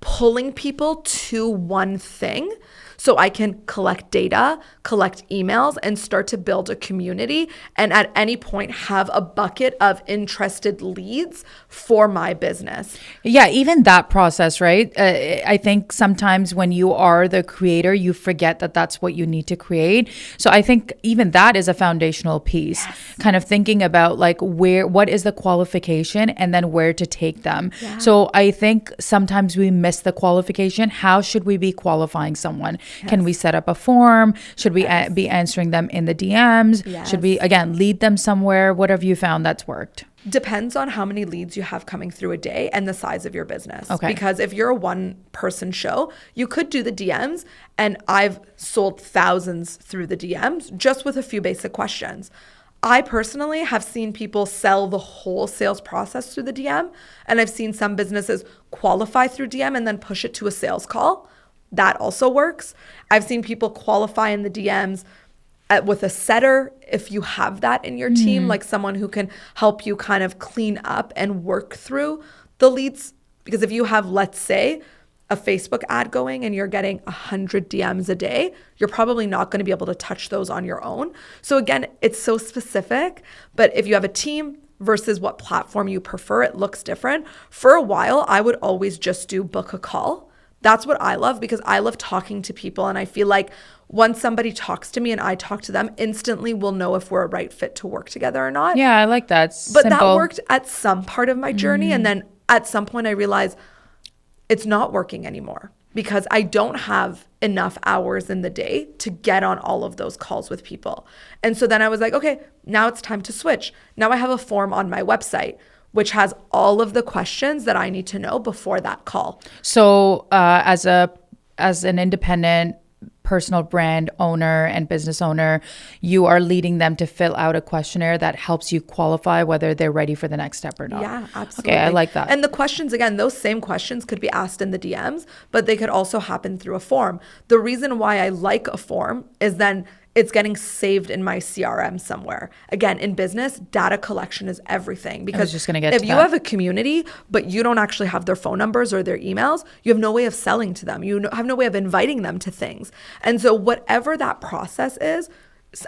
pulling people to one thing so I can collect data, collect emails, and start to build a community. And at any point have a bucket of interested leads for my business. Yeah, even that process, right? I think sometimes when you are the creator, you forget that that's what you need to create. So I think even that is a foundational piece, kind of thinking about like what is the qualification and then where to take them. Yeah. So I think sometimes we miss the qualification. How should we be qualifying someone? Yes. Can we set up a form? Should we be answering them in the DMs? Yes. Should we, again, lead them somewhere? What have you found that's worked? Depends on how many leads you have coming through a day and the size of your business. Okay. Because if you're a one-person show, you could do the DMs, and I've sold thousands through the DMs just with a few basic questions. I personally have seen people sell the whole sales process through the DM, and I've seen some businesses qualify through DM and then push it to a sales call. That also works. I've seen people qualify in the DMs with a setter, if you have that in your team, like someone who can help you kind of clean up and work through the leads. Because if you have, let's say, a Facebook ad going and you're getting 100 DMs a day, you're probably not going to be able to touch those on your own. So again, it's so specific. But if you have a team versus what platform you prefer, it looks different. For a while, I would always just do book a call. That's what I love, because I love talking to people. And I feel like once somebody talks to me and I talk to them, instantly we'll know if we're a right fit to work together or not. Yeah, I like that. But that worked at some part of my journey. And then at some point I realized it's not working anymore because I don't have enough hours in the day to get on all of those calls with people. And so then I was like, okay, now it's time to switch. Now I have a form on my website which has all of the questions that I need to know before that call. So as an independent personal brand owner and business owner, you are leading them to fill out a questionnaire that helps you qualify whether they're ready for the next step or not. Yeah, absolutely. Okay, I like that. And the questions, again, those same questions could be asked in the DMs, but they could also happen through a form. The reason why I like a form is then it's getting saved in my CRM somewhere. Again, in business, data collection is everything. Because if you have a community, but you don't actually have their phone numbers or their emails, you have no way of selling to them. You have no way of inviting them to things. And so whatever that process is,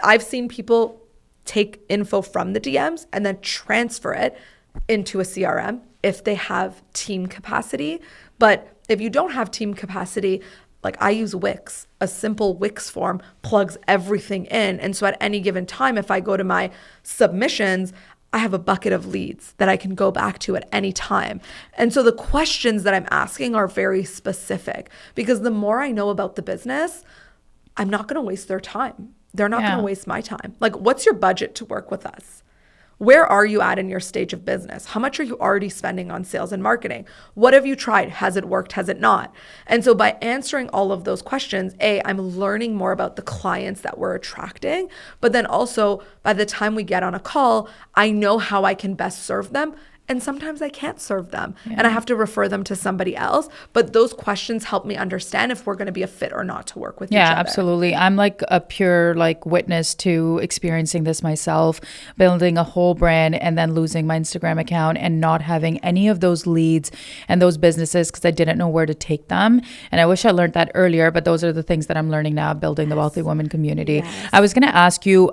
I've seen people take info from the DMs and then transfer it into a CRM if they have team capacity. But if you don't have team capacity, like I use Wix, a simple Wix form plugs everything in. And so at any given time, if I go to my submissions, I have a bucket of leads that I can go back to at any time. And so the questions that I'm asking are very specific, because the more I know about the business, I'm not going to waste their time. They're not going to waste my time. Like, what's your budget to work with us? Where are you at in your stage of business? How much are you already spending on sales and marketing? What have you tried? Has it worked? Has it not? And so by answering all of those questions, I'm learning more about the clients that we're attracting, but then also by the time we get on a call, I know how I can best serve them. And sometimes I can't serve them and I have to refer them to somebody else. But those questions help me understand if we're going to be a fit or not to work with each other. Yeah, absolutely. I'm like a pure witness to experiencing this myself, building a whole brand and then losing my Instagram account and not having any of those leads and those businesses because I didn't know where to take them. And I wish I learned that earlier, but those are the things that I'm learning now, building the Wellthy Woman community. Yes. I was going to ask you,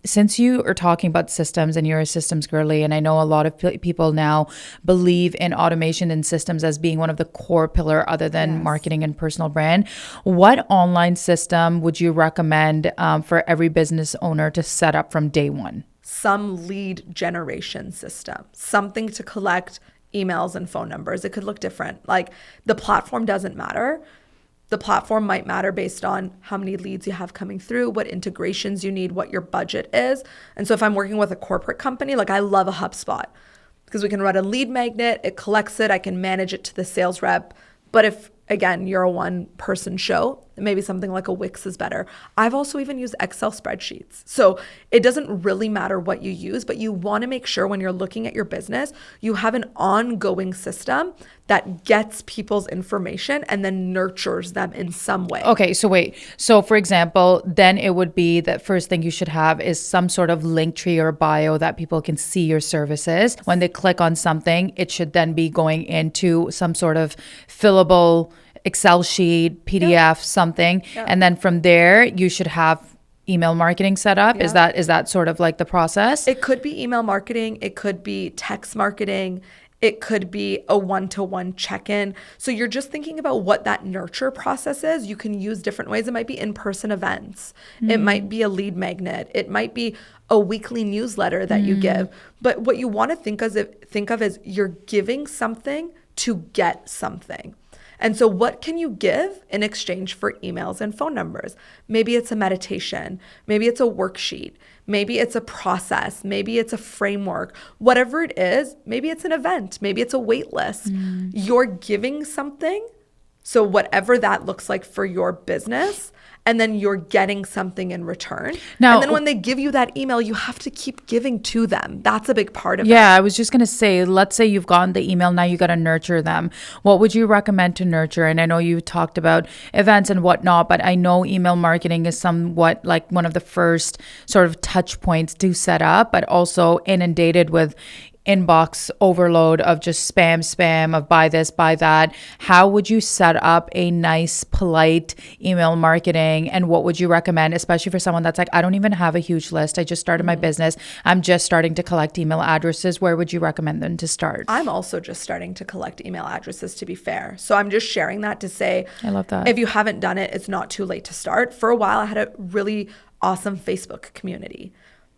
since you are talking about systems and you're a systems girly, and I know a lot of people now believe in automation and systems as being one of the core pillar other than marketing and personal brand, what online system would you recommend for every business owner to set up from day one? Some lead generation system, something to collect emails and phone numbers. It could look different. Like the platform doesn't matter. The platform might matter based on how many leads you have coming through, what integrations you need, what your budget is. And so if I'm working with a corporate company, like I love a HubSpot because we can run a lead magnet, it collects it, I can manage it to the sales rep. But if, again, you're a one-person show, maybe something like a Wix is better. I've also even used Excel spreadsheets. So it doesn't really matter what you use, but you want to make sure when you're looking at your business, you have an ongoing system that gets people's information and then nurtures them in some way. Okay, so wait. So for example, then it would be that first thing you should have is some sort of link tree or bio that people can see your services. When they click on something, it should then be going into some sort of fillable Excel sheet, PDF, something. Yeah. And then from there, you should have email marketing set up. Yeah. Is that sort of like the process? It could be email marketing. It could be text marketing. It could be a one-to-one check-in. So you're just thinking about what that nurture process is. You can use different ways. It might be in-person events. It might be a lead magnet. It might be a weekly newsletter that you give. But what you want to think of is you're giving something to get something. And so what can you give in exchange for emails and phone numbers? Maybe it's a meditation. Maybe it's a worksheet. Maybe it's a process. Maybe it's a framework. Whatever it is, maybe it's an event. Maybe it's a wait list. You're giving something. So whatever that looks like for your business, and then you're getting something in return. Now, and then when they give you that email, you have to keep giving to them. That's a big part of it. Yeah, I was just going to say, let's say you've gotten the email, now you got to nurture them. What would you recommend to nurture? And I know you talked about events and whatnot, but I know email marketing is somewhat like one of the first sort of touch points to set up, but also inundated with inbox overload of just spam of buy this, buy that. How would you set up a nice, polite email marketing? And what would you recommend, especially for someone that's like, I don't even have a huge list. I just started my business. I'm just starting to collect email addresses. Where would you recommend them to start? I'm also just starting to collect email addresses, to be fair. So I'm just sharing that to say, I love that. If you haven't done it, it's not too late to start. For a while, I had a really awesome Facebook community.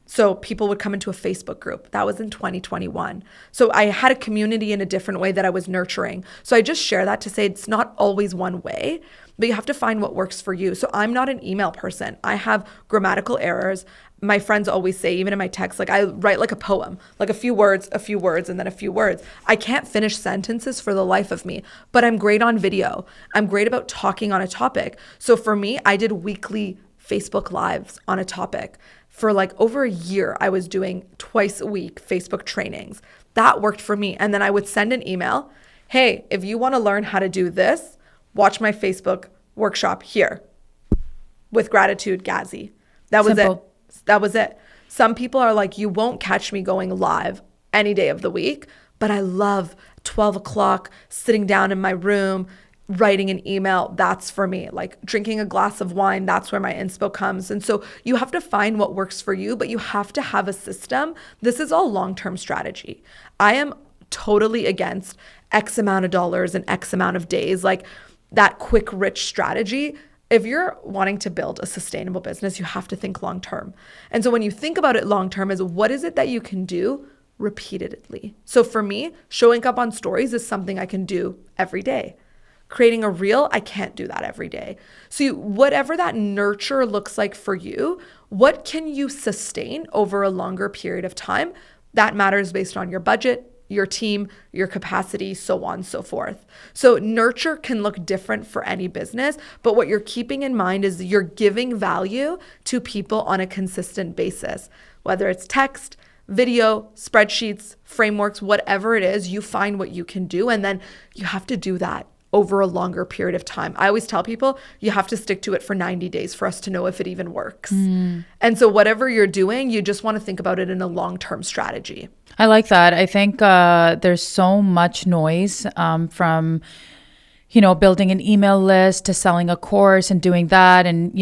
So people would come into a Facebook group. That was in 2021. So I had a community in a different way that I was nurturing. So I just share that to say it's not always one way, but you have to find what works for you. So I'm not an email person. I have grammatical errors. My friends always say, even in my text, like I write like a poem, like a few words, and then a few words. I can't finish sentences for the life of me, but I'm great on video. I'm great about talking on a topic. So for me, I did weekly Facebook Lives on a topic. For like over a year, I was doing twice a week Facebook trainings. That worked for me. And then I would send an email. Hey, if you want to learn how to do this, watch my Facebook workshop here. With gratitude, Gazzy. That was Simple. That was it. Some people are like, you won't catch me going live any day of the week, but I love 12 o'clock sitting down in my room, writing an email. That's for me. Like drinking a glass of wine, that's where my inspo comes. And so you have to find what works for you, but you have to have a system. This is all long-term strategy. I am totally against X amount of dollars and X amount of days, like that quick, rich strategy. If you're wanting to build a sustainable business, you have to think long-term. And so when you think about it long-term, is what is it that you can do repeatedly? So for me, showing up on stories is something I can do every day. Creating a reel, I can't do that every day. So whatever that nurture looks like for you, what can you sustain over a longer period of time? That matters based on your budget, your team, your capacity, so on and so forth. So nurture can look different for any business, but what you're keeping in mind is you're giving value to people on a consistent basis, whether it's text, video, spreadsheets, frameworks, whatever it is, you find what you can do. And then you have to do that over a longer period of time. I always tell people you have to stick to it for 90 days for us to know if it even works. And so whatever you're doing, you just want to think about it in a long-term strategy. I like that. I think there's so much noise from building an email list to selling a course and doing that and,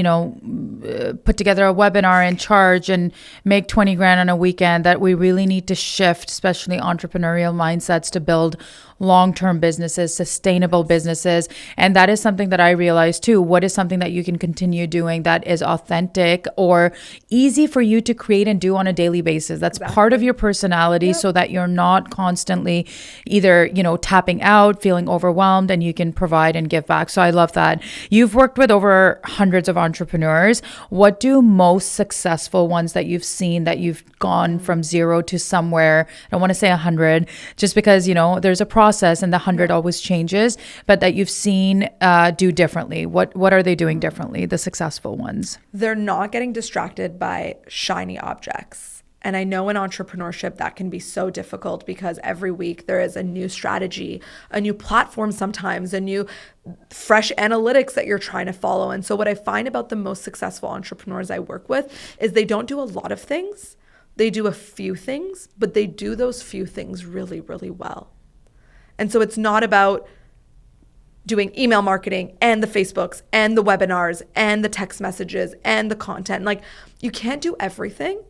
put together a webinar and charge and make 20 grand on a weekend, that we really need to shift, especially entrepreneurial mindsets, to build long-term businesses, sustainable businesses. And that is something that I realized too. What is something that you can continue doing that is authentic or easy for you to create and do on a daily basis? That's part of your personality, so that you're not constantly either, tapping out, feeling overwhelmed, and you can provide and give back. So I love that. You've worked with over hundreds of entrepreneurs. What do most successful ones that you've seen that you've gone from zero to somewhere? I don't want to say 100, just because, there's a process and the 100 always changes, but that you've seen do differently. What are they doing differently, the successful ones? They're not getting distracted by shiny objects. And I know in entrepreneurship that can be so difficult because every week there is a new strategy, a new platform sometimes, a new fresh analytics that you're trying to follow. And so what I find about the most successful entrepreneurs I work with is they don't do a lot of things. They do a few things, but they do those few things really, really well. And so it's not about doing email marketing and the Facebooks and the webinars and the text messages and the content. Like, you can't do everything.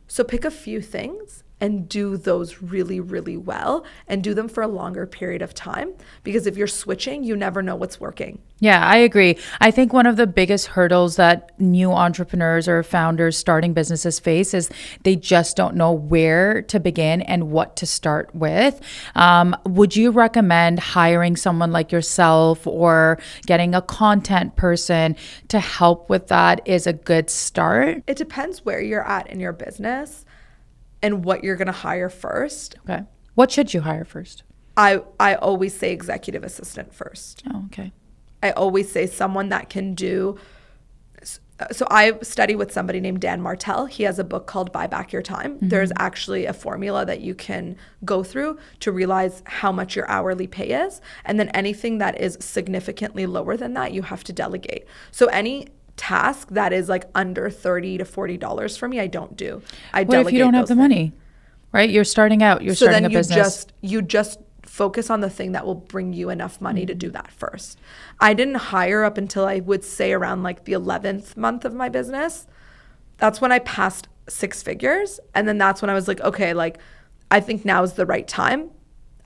So pick a few things and do those really, really well, and do them for a longer period of time. Because if you're switching, you never know what's working. Yeah, I agree. I think one of the biggest hurdles that new entrepreneurs or founders starting businesses face is they just don't know where to begin and what to start with. Would you recommend hiring someone like yourself or getting a content person to help with that is a good start? It depends where you're at in your business and what you're going to hire first. Okay. What should you hire first? I always say executive assistant first. Oh, okay. I always say someone that can do. So I study with somebody named Dan Martell. He has a book called Buy Back Your Time. Mm-hmm. There's actually a formula that you can go through to realize how much your hourly pay is. And then anything that is significantly lower than that, you have to delegate. So any task that is like under $30 to $40 for me, I don't do. What if you don't have the money, right? You're starting out, starting a business. You just focus on the thing that will bring you enough money to do that first. I didn't hire up until I would say around like the 11th month of my business. That's when I passed 6 figures. And then that's when I was like, okay, like I think now is the right time.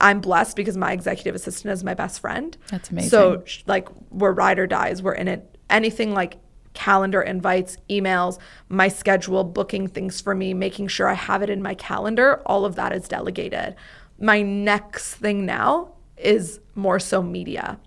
I'm blessed because my executive assistant is my best friend. That's amazing. So like we're ride or dies. We're in it. Anything like calendar invites, emails, my schedule, booking things for me, making sure I have it in my calendar, all of that is delegated. My next thing now is more so media.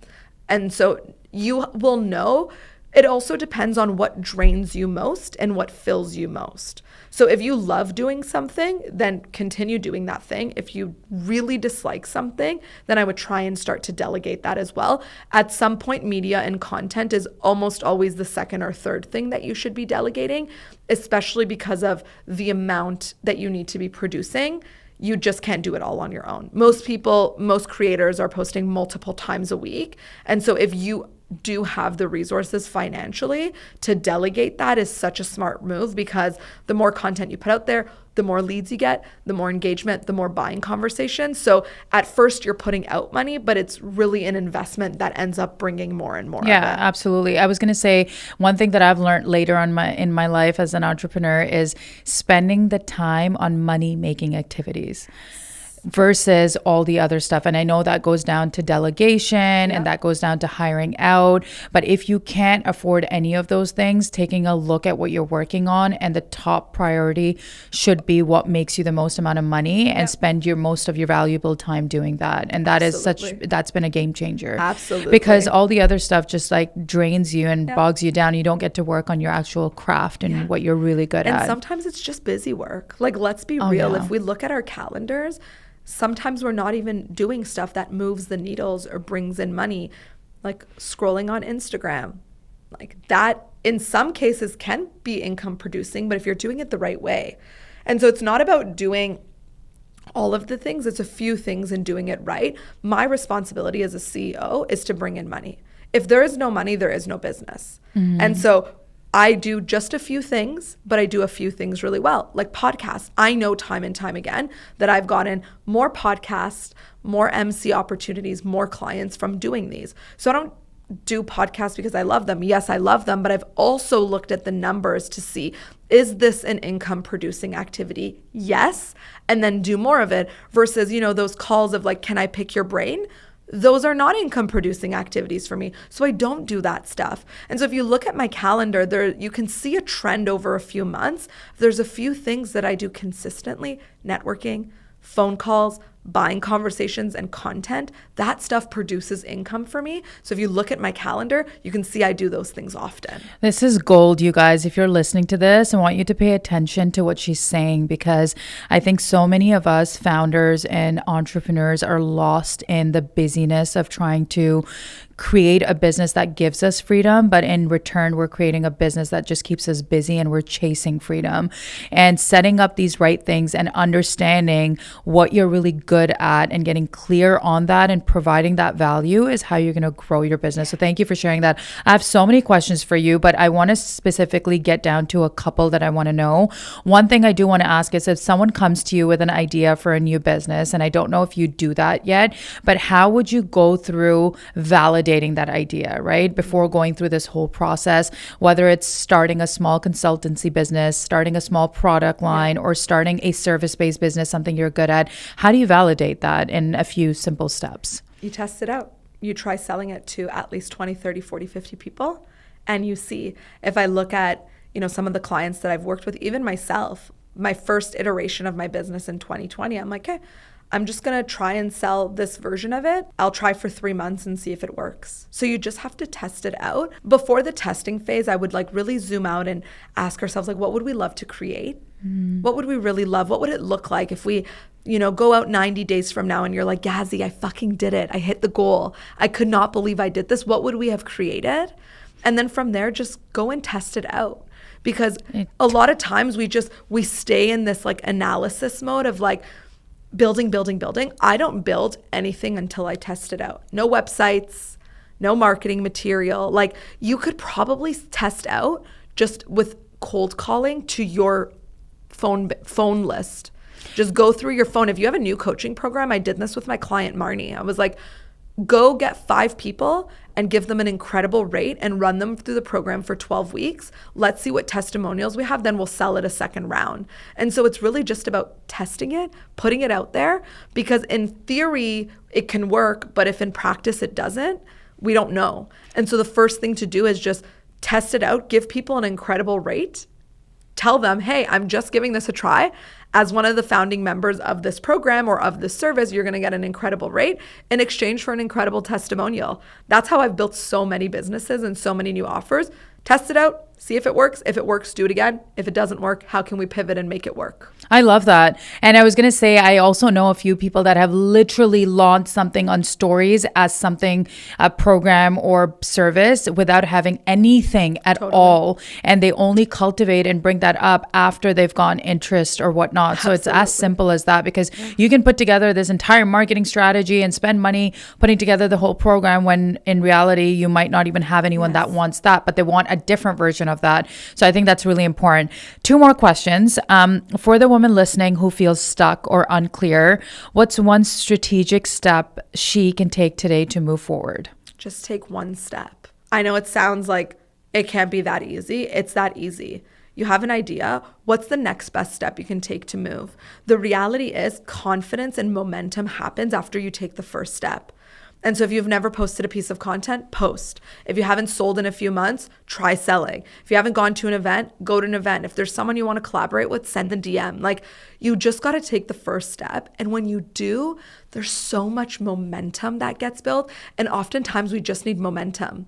And so you will know, it also depends on what drains you most and what fills you most. So if you love doing something, then continue doing that thing. If you really dislike something, then I would try and start to delegate that as well. At some point, media and content is almost always the second or third thing that you should be delegating, especially because of the amount that you need to be producing. You just can't do it all on your own. Most creators are posting multiple times a week. And so if you do have the resources financially to delegate, that is such a smart move, because the more content you put out there, the more leads you get, the more engagement, the more buying conversations. So at first you're putting out money, but it's really an investment that ends up bringing more and more. Yeah, absolutely. I was going to say one thing that I've learned later on in my life as an entrepreneur is spending the time on money making activities versus all the other stuff. And I know that goes down to delegation and that goes down to hiring out. But if you can't afford any of those things, taking a look at what you're working on, and the top priority should be what makes you the most amount of money, and spend most of your valuable time doing that. And that that's been a game changer. Absolutely. Because all the other stuff just like drains you and bogs you down. You don't get to work on your actual craft and what you're really good at. And sometimes it's just busy work. Like, let's be real. Yeah. If we look at our calendars, sometimes we're not even doing stuff that moves the needles or brings in money, like scrolling on Instagram. Like that, in some cases, can be income producing, but if you're doing it the right way. And so it's not about doing all of the things, it's a few things and doing it right. My responsibility as a CEO is to bring in money. If there is no money, there is no business. Mm-hmm. And so I do just a few things, but I do a few things really well. Like podcasts. I know time and time again that I've gotten more podcasts, more MC opportunities, more clients from doing these. So I don't do podcasts because I love them. Yes, I love them, but I've also looked at the numbers to see, is this an income producing activity? Yes. And then do more of it versus, those calls of like, can I pick your brain? Those are not income producing activities for me. So I don't do that stuff. And so if you look at my calendar, there you can see a trend over a few months. There's a few things that I do consistently: networking, phone calls, buying conversations, and content. That stuff produces income for me. So if you look at my calendar, you can see I do those things often. This is gold, you guys. If you're listening to this, I want you to pay attention to what she's saying, because I think so many of us founders and entrepreneurs are lost in the busyness of trying to create a business that gives us freedom, but in return we're creating a business that just keeps us busy, and we're chasing freedom. And setting up these right things and understanding what you're really good at and getting clear on that and providing that value is how you're going to grow your business. So thank you for sharing that. I have so many questions for you, but I want to specifically get down to a couple that I want to know. One thing I do want to ask is, if someone comes to you with an idea for a new business, and I don't know if you do that yet, but how would you go through validating that idea, right? Before going through this whole process, whether it's starting a small consultancy business, starting a small product line, or starting a service-based business, something you're good at, how do you validate that in a few simple steps? You test it out. You try selling it to at least 20, 30, 40, 50 people. And you see, if I look at, some of the clients that I've worked with, even myself, my first iteration of my business in 2020, I'm like, okay, I'm just going to try and sell this version of it. I'll try for 3 months and see if it works. So you just have to test it out. Before the testing phase, I would really zoom out and ask ourselves, what would we love to create? What would we really love? What would it look like if we, go out 90 days from now and you're like, Gazzy, I fucking did it. I hit the goal. I could not believe I did this. What would we have created? And then from there, just go and test it out. Because a lot of times we stay in this analysis mode of building. I don't build anything until I test it out. No websites, no marketing material. You could probably test out just with cold calling to your phone list. Just go through your phone. If you have a new coaching program, I did this with my client Marnie. I was like, go get 5 people and give them an incredible rate and run them through the program for 12 weeks. Let's see what testimonials we have. Then we'll sell it a second round. And so it's really just about testing it, putting it out there, because in theory, it can work, but if in practice it doesn't, we don't know. And so the first thing to do is just test it out, give people an incredible rate, tell them, hey, I'm just giving this a try. As one of the founding members of this program or of this service, you're going to get an incredible rate in exchange for an incredible testimonial. That's how I've built so many businesses and so many new offers. Test it out, see if it works. If it works, do it again. If it doesn't work, how can we pivot and make it work? I love that. And I was going to say, I also know a few people that have literally launched something on stories as something, a program or service, without having anything at all. And they only cultivate and bring that up after they've gotten interest or whatnot. Absolutely. So it's as simple as that, because you can put together this entire marketing strategy and spend money putting together the whole program, when in reality, you might not even have anyone that wants that, but they want a different version of that. So I think that's really important. 2 more questions. For the woman listening who feels stuck or unclear, what's one strategic step she can take today to move forward? Just take one step. I know it sounds like it can't be that easy. It's that easy. You have an idea. What's the next best step you can take to move? The reality is, confidence and momentum happens after you take the first step. And so if you've never posted a piece of content, post. If you haven't sold in a few months, try selling. If you haven't gone to an event, go to an event. If there's someone you want to collaborate with, send a DM. You just got to take the first step. And when you do, there's so much momentum that gets built. And oftentimes we just need momentum.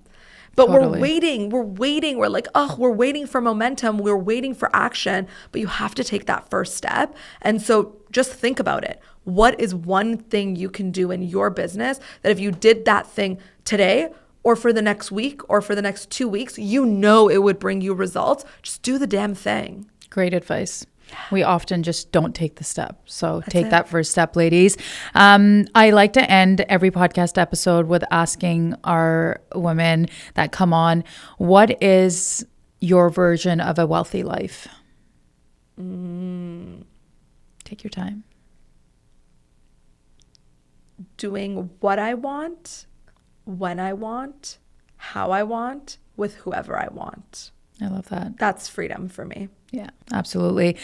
But We're waiting. We're like, we're waiting for momentum. We're waiting for action. But you have to take that first step. And so just think about it. What is one thing you can do in your business that if you did that thing today or for the next week or for the next 2 weeks, it would bring you results? Just do the damn thing. Great advice. We often just don't take the step. So take that first step, ladies. I like to end every podcast episode with asking our women that come on, what is your version of a wealthy life? Take your time. Doing what I want, when I want, how I want with whoever I want. I love that. That's freedom for me. Yeah, absolutely.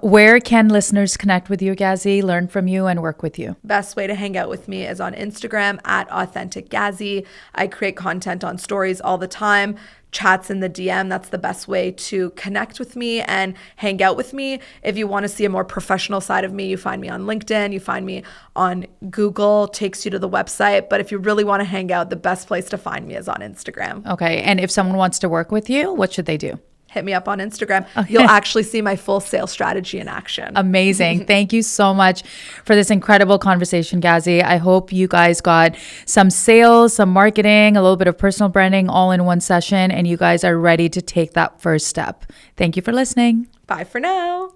Where can listeners connect with you, Gazzy, learn from you, and work with you? Best way to hang out with me is on Instagram at Authentic Gazzy. I create content on stories all the time, chats in the DM. That's the best way to connect with me and hang out with me. If you want to see a more professional side of me, you find me on LinkedIn, you find me on Google, takes you to the website. But if you really want to hang out, the best place to find me is on Instagram. Okay. And if someone wants to work with you, what should they do? Hit me up on Instagram. Okay. You'll actually see my full sales strategy in action. Amazing. Thank you so much for this incredible conversation, Gazzy. I hope you guys got some sales, some marketing, a little bit of personal branding all in one session, and you guys are ready to take that first step. Thank you for listening. Bye for now.